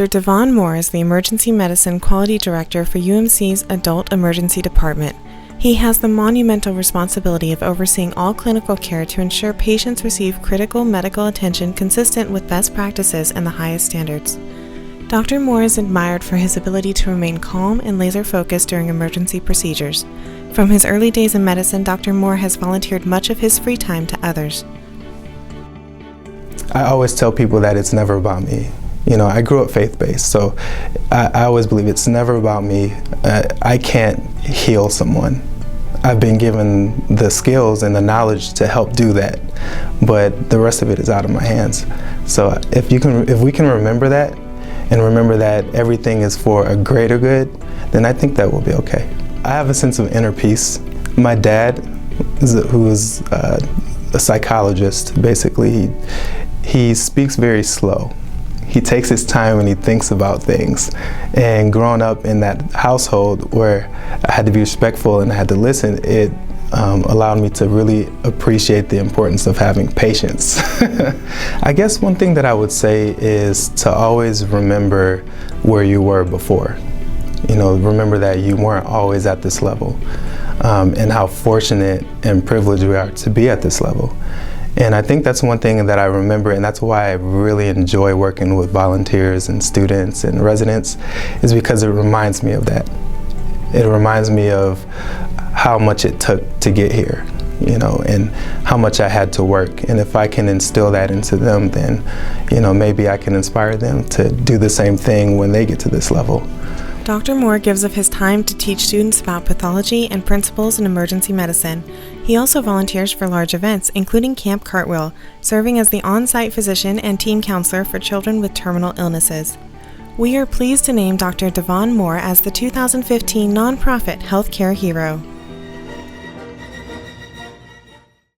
Dr. Devon Moore is the Emergency Medicine Quality Director for UMC's Adult Emergency Department. He has the monumental responsibility of overseeing all clinical care to ensure patients receive critical medical attention consistent with best practices and the highest standards. Dr. Moore is admired for his ability to remain calm and laser-focused during emergency procedures. From his early days in medicine, Dr. Moore has volunteered much of his free time to others. I always tell people that it's never about me. I grew up faith-based, so I always believe it's never about me. I can't heal someone. I've been given the skills and the knowledge to help do that, but the rest of it is out of my hands. So if we can remember that, and remember that everything is for a greater good, then I think that will be okay. I have a sense of inner peace. My dad, who is a psychologist, basically, he speaks very slow. He takes his time and he thinks about things. And growing up in that household where I had to be respectful and I had to listen, it allowed me to really appreciate the importance of having patience. I guess one thing that I would say is to always remember where you were before. Remember that you weren't always at this level, and how fortunate and privileged we are to be at this level. And I think that's one thing that I remember, and that's why I really enjoy working with volunteers and students and residents, is because it reminds me of that. It reminds me of how much it took to get here, and how much I had to work. And if I can instill that into them, then, maybe I can inspire them to do the same thing when they get to this level. Dr. Moore gives of his time to teach students about pathology and principles in emergency medicine. He also volunteers for large events, including Camp Cartwheel, serving as the on-site physician and team counselor for children with terminal illnesses. We are pleased to name Dr. Devon Moore as the 2015 Nonprofit Healthcare Hero.